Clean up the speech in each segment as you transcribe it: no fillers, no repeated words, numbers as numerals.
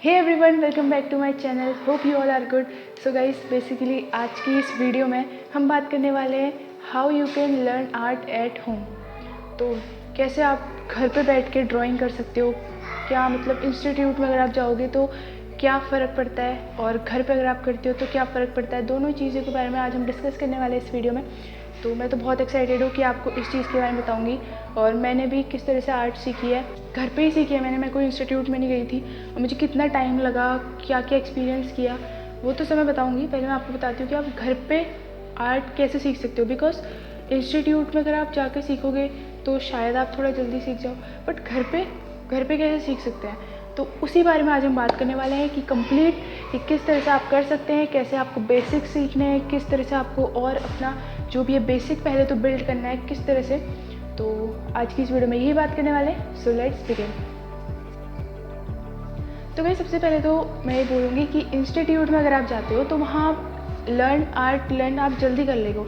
Hey everyone, welcome back to my channel. Hope you all are good. So guys, basically आज की इस video में हम बात करने वाले हैं how you can learn art at home. तो कैसे आप घर पे बैठ के ड्राइंग कर सकते हो। क्या मतलब इंस्टीट्यूट में अगर आप जाओगे तो क्या फ़र्क पड़ता है और घर पे अगर आप करते हो तो क्या फ़र्क पड़ता है। दोनों चीज़ों के बारे में आज हम डिस्कस करने वाले हैं इस वीडियो में। तो मैं तो बहुत एक्साइटेड हूँ कि आपको इस चीज़ के बारे में बताऊँगी। और मैंने भी किस तरह से आर्ट सीखी है, घर पे ही सीखी है मैंने। मैं कोई इंस्टीट्यूट में नहीं गई थी और मुझे कितना टाइम लगा, क्या क्या एक्सपीरियंस किया, वो तो सब मैं बताऊँगी। पहले मैं आपको बताती हूँ कि आप घर पे आर्ट कैसे सीख सकते हो। बिकॉज इंस्टीट्यूट में अगर आप जाके सीखोगे तो शायद आप थोड़ा जल्दी सीख जाओ, बट घर पे कैसे सीख सकते हैं, तो उसी बारे में आज हम बात करने वाले हैं कि कंप्लीट कि किस तरह से आप कर सकते हैं, कैसे आपको बेसिक सीखने हैं, किस तरह से आपको और अपना जो भी है बेसिक पहले तो बिल्ड करना है किस तरह से। तो आज की इस वीडियो में यही बात करने वाले हैं। So let's begin. तो भाई सबसे पहले तो मैं ये बोलूँगी कि इंस्टीट्यूट में अगर आप जाते हो तो वहाँ आप लर्न आप जल्दी कर लेगो।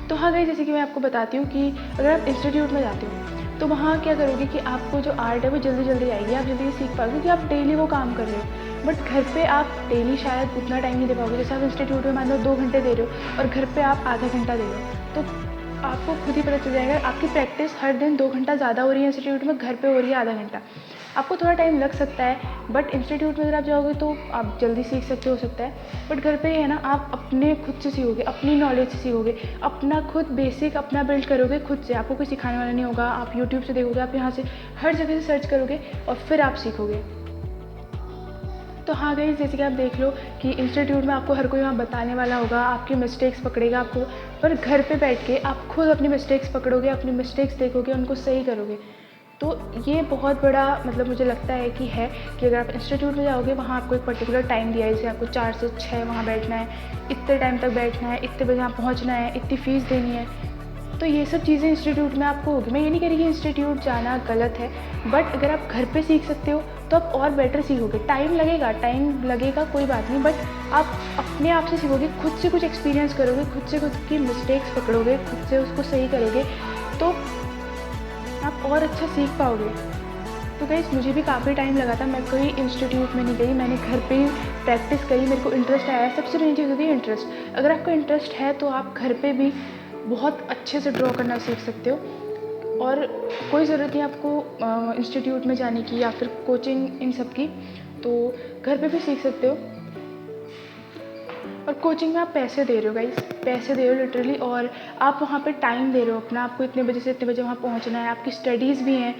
तो हाँ गई, जैसे कि मैं आपको बताती हूँ कि अगर आप इंस्टीट्यूट में जाते हो तो वहाँ क्या करोगे कि आपको जो आर्ट है वो जल्दी आएगी, आप जल्दी सीख पाओगे क्योंकि आप डेली वो काम कर रहे हो। बट घर पे आप डेली शायद उतना टाइम नहीं दे पाओगे। जैसे आप इंस्टीट्यूट में मान लो 2 घंटे दे रहे हो और घर पे आप आधा घंटा दे रहे हो, तो आपको खुद ही पता चल जाएगा आपकी प्रैक्टिस हर दिन 2 घंटा ज़्यादा हो रही है इंस्टीट्यूट में, घर पे हो रही है आधा घंटा। आपको थोड़ा टाइम लग सकता है, बट इंस्टीट्यूट में अगर आप जाओगे तो आप जल्दी सीख सकते हो सकता है। बट घर पे है ना, आप अपने खुद से सीखोगे, अपनी नॉलेज से सीखोगे, अपना खुद बेसिक अपना बिल्ड करोगे खुद से। आपको कोई सिखाने वाला नहीं होगा। आप यूट्यूब से देखोगे, आप यहाँ से हर जगह से सर्च करोगे और फिर आप सीखोगे। तो हाँ गाइस, जैसे कि आप देख लो कि इंस्टीट्यूट में आपको हर कोई वहाँ बताने वाला होगा, आपकी मिस्टेक्स पकड़ेगा आपको, पर घर पे बैठ के आप खुद अपनी मिस्टेक्स पकड़ोगे, अपनी मिस्टेक्स देखोगे, उनको सही करोगे। तो ये बहुत बड़ा मतलब मुझे लगता है कि अगर आप इंस्टीट्यूट में जाओगे वहाँ आपको एक पर्टिकुलर टाइम दिया है, जैसे आपको 4 से 6 वहाँ बैठना है, इतने टाइम तक बैठना है, इतने बजे वहाँ पहुँचना है, इतनी फ़ीस देनी है। तो ये सब चीज़ें इंस्टीट्यूट में आपको होगी। मैं ये नहीं कह रही कि इंस्टीट्यूट जाना गलत है, बट अगर आप घर पे सीख सकते हो तो आप और बेटर सीखोगे। टाइम लगेगा कोई बात नहीं, बट आप अपने आप से सीखोगे, खुद से कुछ एक्सपीरियंस करोगे, खुद की मिस्टेक्स पकड़ोगे, खुद से उसको सही करोगे, तो आप और अच्छा सीख पाओगे। तो गाइस, मुझे भी काफ़ी टाइम लगा था। मैं कोई इंस्टीट्यूट में नहीं गई, मैंने घर पे ही प्रैक्टिस करी। मेरे को इंटरेस्ट आया। सबसे मेन चीज़ होती है इंटरेस्ट। अगर आपको इंटरेस्ट है तो आप घर पे भी बहुत अच्छे से ड्रॉ करना सीख सकते हो और कोई ज़रूरत नहीं आपको इंस्टीट्यूट में जाने की या फिर कोचिंग इन सब की। तो घर पे भी सीख सकते हो। और कोचिंग में आप पैसे दे रहे हो गाइस, पैसे दे रहे हो लिटरली, और आप वहाँ पे टाइम दे रहे हो अपना। आपको इतने बजे से इतने बजे वहाँ पहुँचना है। आपकी स्टडीज़ भी हैं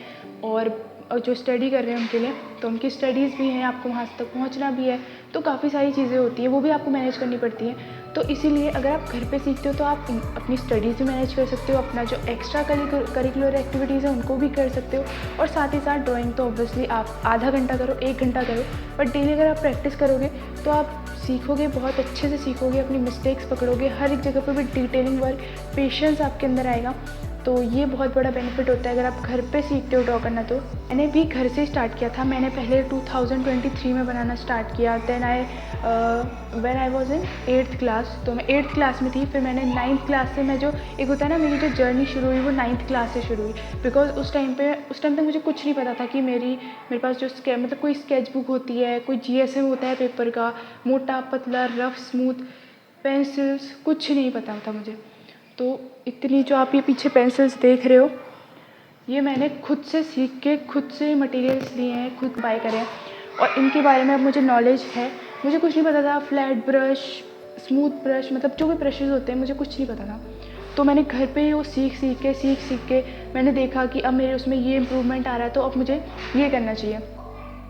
और जो स्टडी कर रहे हैं उनके लिए तो उनकी स्टडीज़ भी हैं, आपको वहाँ तक पहुँचना भी है। तो काफ़ी सारी चीज़ें होती हैं, वो भी आपको मैनेज करनी पड़ती हैं। तो इसीलिए अगर आप घर पे सीखते हो तो आप अपनी स्टडीज़ भी मैनेज कर सकते हो, अपना जो एक्स्ट्रा करिकुलर एक्टिविटीज़ है उनको भी कर सकते हो, और साथ ही साथ ड्राइंग तो ऑब्वियसली आप आधा घंटा करो, 1 घंटा करो, बट डेली अगर आप प्रैक्टिस करोगे तो आप सीखोगे, बहुत अच्छे से सीखोगे, अपनी मिस्टेक्स पकड़ोगे, हर एक जगह पर भी डिटेलिंग वर्क, पेशेंस आपके अंदर आएगा। तो ये बहुत बड़ा बेनिफिट होता है अगर आप घर पे सीखते हो ड्रॉ करना। तो मैंने भी घर से स्टार्ट किया था। मैंने पहले 2023 में बनाना स्टार्ट किया। Then when I was in 8th class, तो मैं 8th क्लास में थी। फिर मैंने 9th क्लास से, मैं जो एक होता है ना, मेरी जो जर्नी शुरू हुई वो 9th क्लास से शुरू हुई। बिकॉज उस टाइम तक मुझे कुछ नहीं पता था कि मेरे पास जो मतलब कोई स्केच बुक होती है, कोई GSM होता है पेपर का, मोटा पतला रफ स्मूथ, पेंसिल्स, कुछ नहीं पता था मुझे। तो इतनी जो आप ये पीछे पेंसिल्स देख रहे हो, ये मैंने खुद से सीख के, खुद से मटेरियल्स लिए हैं, खुद बाय करे हैं, और इनके बारे में अब मुझे नॉलेज है। मुझे कुछ नहीं पता था, फ्लैट ब्रश, स्मूथ ब्रश, मतलब जो भी ब्रशेज़ होते हैं मुझे कुछ नहीं पता था। तो मैंने घर पे ही वो सीख के मैंने देखा कि अब मेरे उसमें ये इम्प्रूवमेंट आ रहा है, तो अब मुझे ये करना चाहिए,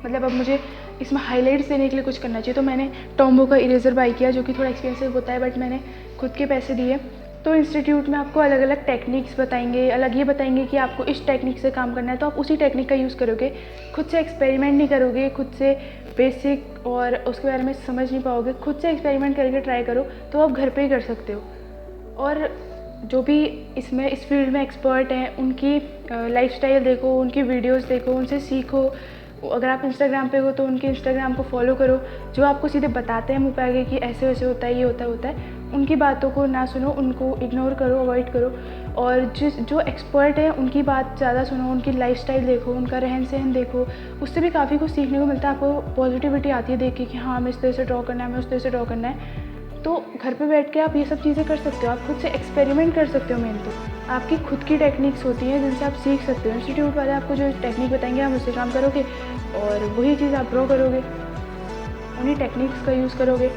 मतलब अब मुझे इसमें हाइलाइट्स देने के लिए कुछ करना चाहिए। तो मैंने टॉम्बो का इरेज़र बाय किया, जो कि थोड़ा एक्सपेंसिव होता है, बट मैंने खुद के पैसे दिए। तो इंस्टीट्यूट में आपको अलग अलग टेक्निक्स बताएंगे, अलग ये बताएंगे कि आपको इस टेक्निक से काम करना है, तो आप उसी टेक्निक का यूज़ करोगे। खुद से एक्सपेरिमेंट नहीं करोगे, खुद से बेसिक और उसके बारे में समझ नहीं पाओगे। खुद से एक्सपेरिमेंट करके ट्राई करो, तो आप घर पे ही कर सकते हो। और जो भी इस फील्ड में एक्सपर्ट हैं उनकी लाइफस्टाइल देखो, उनकी वीडियोस देखो, उनसे सीखो। अगर आप इंस्टाग्राम पे हो तो उनके इंस्टाग्राम को फॉलो करो, जो आपको सीधे बताते हैं मुँह पे आगे कि ऐसे वैसे होता है, ये होता है। उनकी बातों को ना सुनो, उनको इग्नोर करो, अवॉइड करो, और जो एक्सपर्ट हैं उनकी बात ज़्यादा सुनो, उनकी लाइफस्टाइल देखो, उनका रहन सहन देखो, उससे भी काफ़ी कुछ सीखने को मिलता है। आपको पॉजिटिविटी आती है देख के कि हाँ हमें इस तरह से ड्रॉ करना है, हमें उस तरह से ड्रॉ करना है। तो घर पे बैठ के आप ये सब चीज़ें कर सकते हो, आप खुद से एक्सपेरिमेंट कर सकते हो। मेन तो आपकी खुद की टेक्निक्स होती हैं जिनसे आप सीख सकते हो। इंस्टीट्यूट वाले आपको जो टेक्निक बताएंगे आप उससे काम करोगे और वही चीज़ आप ड्रॉ करोगे, उन्हीं टेक्निक्स का यूज़ करोगे।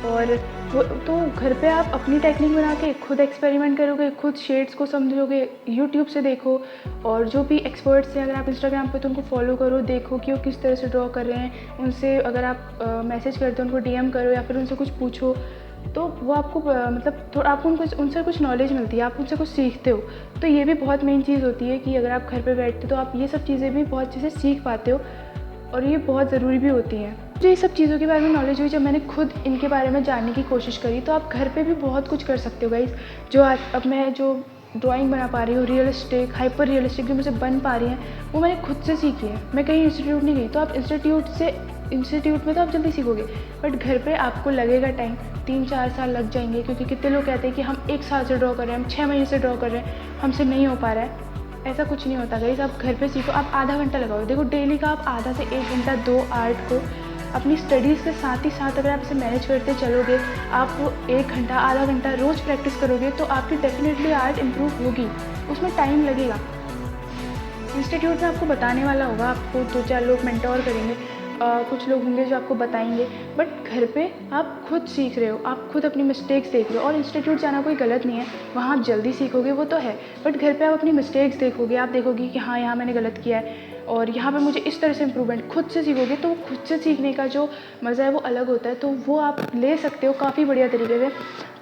और वो तो घर पे आप अपनी टेक्निक बना के खुद एक्सपेरिमेंट करोगे, खुद शेड्स को समझोगे, यूट्यूब से देखो। और जो भी एक्सपर्ट्स हैं अगर आप इंस्टाग्राम पे तो उनको फॉलो करो, देखो कि वो किस तरह से ड्रॉ कर रहे हैं। उनसे अगर आप मैसेज करते हो उनको डीएम करो या फिर उनसे कुछ पूछो, तो वो आपको मतलब थोड़ा आपको उनसे कुछ नॉलेज मिलती है, आप उनसे कुछ सीखते हो। तो ये भी बहुत मेन चीज़ होती है कि अगर आप घर पे बैठते तो आप ये सब चीज़ें भी बहुत चीज़ें सीख पाते हो और ये बहुत ज़रूरी भी होती हैं। मुझे ये सब चीज़ों के बारे में नॉलेज हुई जब मैंने खुद इनके बारे में जानने की कोशिश करी। तो आप घर पे भी बहुत कुछ कर सकते हो गाइस। जो आज अब मैं जो ड्राइंग बना पा रही हूँ, रियलिस्टिक, हाइपर रियलिस्टिक जो मुझे बन पा रही हैं, वो मैंने खुद से सीखी है। मैं कहीं इंस्टीट्यूट नहीं गई। तो आप इंस्टीट्यूट में तो आप जल्दी सीखोगे, बट घर पे आपको लगेगा टाइम, 3-4 साल लग जाएंगे। क्योंकि कितने लोग कहते हैं कि हम 1 साल से ड्रॉ कर रहे हैं, हम 6 महीने से ड्रॉ कर रहे हैं, हमसे नहीं हो पा रहा है। ऐसा कुछ नहीं होता गाइस। आप घर पे सीखो, आप आधा घंटा लगाओ। देखो डेली का आप आधा से 1 घंटा दो आर्ट को अपनी स्टडीज़ के साथ ही साथ अगर आप इसे मैनेज करते चलोगे, आप 1 घंटा आधा घंटा रोज़ प्रैक्टिस करोगे तो आपकी डेफिनेटली आर्ट इम्प्रूव होगी। उसमें टाइम लगेगा। इंस्टीट्यूट में आपको बताने वाला होगा, आपको 2-4 लोग मेंटोर करेंगे, कुछ लोग होंगे जो आपको बताएंगे, बट घर पे आप खुद सीख रहे हो, आप खुद अपनी मिस्टेक्स देख रहे हो। और इंस्टीट्यूट जाना कोई गलत नहीं है, वहाँ आप जल्दी सीखोगे वो तो है, बट घर पे आप अपनी मिस्टेक्स देखोगे, आप देखोगे कि हाँ यहाँ मैंने गलत किया है और यहाँ पे मुझे इस तरह से इम्प्रूवमेंट। खुद से सीखोगे तो खुद से सीखने का जो मज़ा है वो अलग होता है। तो वो आप ले सकते हो काफ़ी बढ़िया तरीके से।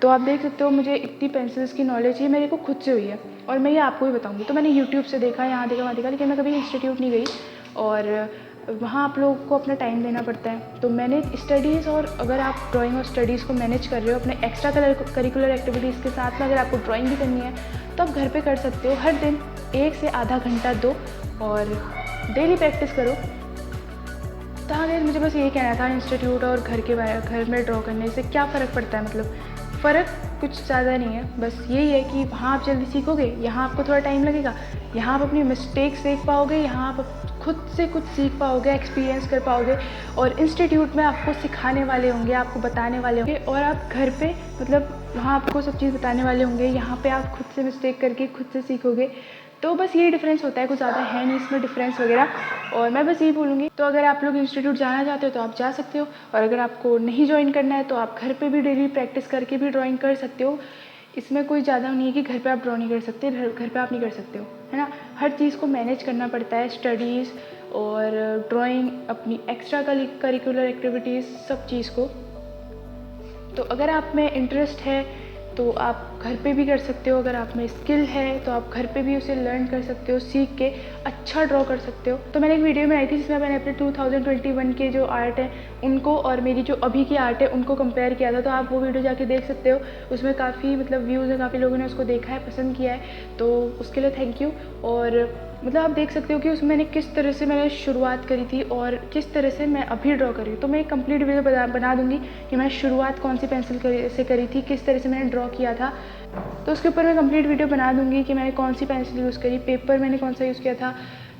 तो आप देख सकते हो मुझे इतनी पेंसिल्स की नॉलेज ये मेरे को खुद से हुई है और मैं ये आपको भी बताऊँगी। तो मैंने यूट्यूब से देखा, यहाँ देखा, वहाँ देखा, लेकिन मैं कभी इंस्टीट्यूट नहीं गई और वहाँ आप लोगों को अपना टाइम देना पड़ता है। तो मैंने स्टडीज़, और अगर आप ड्राइंग और स्टडीज़ को मैनेज कर रहे हो अपने एक्स्ट्रा करिकुलर एक्टिविटीज़ के साथ में, अगर आपको ड्राइंग भी करनी है तो आप घर पे कर सकते हो। हर दिन 1 से आधा घंटा दो और डेली प्रैक्टिस करो। तो हाँ गाइस, मुझे बस यही कहना था इंस्टीट्यूट और घर में ड्रॉ करने से क्या फ़र्क पड़ता है। मतलब फ़र्क कुछ ज़्यादा नहीं है, बस यही है कि वहाँ आप जल्दी सीखोगे, यहाँ आपको थोड़ा टाइम लगेगा, यहाँ आप अपनी मिस्टेक्स देख पाओगे, यहाँ आप खुद से कुछ सीख पाओगे, एक्सपीरियंस कर पाओगे। और इंस्टीट्यूट में आपको सिखाने वाले होंगे, आपको बताने वाले होंगे, और आप घर पे मतलब वहाँ आपको सब चीज़ बताने वाले होंगे, यहाँ पे आप खुद से मिस्टेक करके खुद से सीखोगे। तो बस यही डिफरेंस होता है, कुछ ज़्यादा है नहीं इसमें डिफरेंस वगैरह। और मैं बस यही बोलूँगी, तो अगर आप लोग इंस्टीट्यूट जाना चाहते हो तो आप जा सकते हो, और अगर आपको नहीं ज्वाइन करना है तो आप घर पे भी डेली प्रैक्टिस करके भी ड्राइंग कर सकते हो। इसमें कोई ज़्यादा नहीं है कि घर पे आप ड्रॉ नहीं कर सकते, घर पे आप नहीं कर सकते हो, है ना। हर चीज़ को मैनेज करना पड़ता है, स्टडीज़ और ड्राइंग, अपनी एक्स्ट्रा करिकुलर एक्टिविटीज़, सब चीज़ को। तो अगर आप में इंटरेस्ट है तो आप घर पे भी कर सकते हो, अगर आप में स्किल है तो आप घर पे भी उसे लर्न कर सकते हो, सीख के अच्छा ड्रॉ कर सकते हो। तो मैंने एक वीडियो बनाई थी जिसमें मैंने अपने 2021 के जो आर्ट है उनको और मेरी जो अभी की आर्ट है उनको कंपेयर किया था। तो आप वो वीडियो जाके देख सकते हो, उसमें काफ़ी मतलब व्यूज़ है, काफ़ी लोगों ने उसको देखा है, पसंद किया है, तो उसके लिए थैंक यू। और मतलब आप देख सकते हो कि उसमें मैंने किस तरह से मैंने शुरुआत करी थी और किस तरह से मैं अभी ड्रॉ कर रही हूँ। तो मैं एक कंप्लीट वीडियो बना दूँगी कि मैं शुरुआत कौन सी पेंसिल से करी थी, किस तरह से मैंने ड्रॉ किया था। तो उसके ऊपर मैं कंप्लीट वीडियो बना दूँगी कि मैंने कौन सी पेंसिल यूज़ करी, पेपर मैंने कौन सा यूज़ किया था,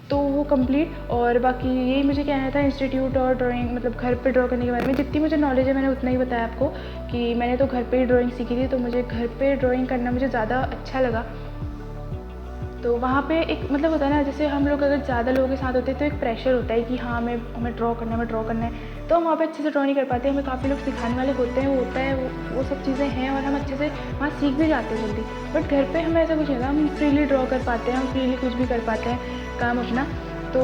तो वो कंप्लीट। और बाकी यही मुझे कहना था इंस्टीट्यूट और ड्राइंग, मतलब घर पे ड्रॉ करने के बारे में। जितनी मुझे नॉलेज है मैंने उतना ही बताया आपको, कि मैंने तो घर पे ही ड्राइंग सीखी थी, तो मुझे घर पे ड्राइंग करना मुझे ज़्यादा अच्छा लगा। तो वहाँ पे एक मतलब होता है ना, जैसे हम लोग अगर ज़्यादा लोगों के साथ होते हैं तो एक प्रेशर होता है कि हाँ हमें ड्रॉ करना है, तो हम वहाँ पे अच्छे से ड्रॉ नहीं कर पाते। हमें काफ़ी लोग सिखाने वाले होते हैं, वो होता है, वो सब चीज़ें हैं, और हम अच्छे से वहाँ सीख भी जाते हैं जल्दी। बट घर पे हमें ऐसा कुछ नहीं होता, हम फ्रीली ड्रॉ कर पाते हैं, हम फ्रीली कुछ भी कर पाते हैं काम अपना। तो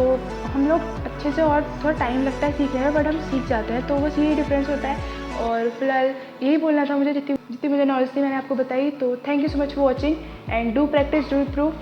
हम लोग अच्छे से, और थोड़ा टाइम लगता है सीखने में, बट हम सीख जाते हैं। तो बस यही डिफरेंस होता है। और फिलहाल यही बोलना था मुझे, जितनी मुझे नॉलेज थी मैंने आपको बताई। तो thank you so much for watching and do practice, do improve.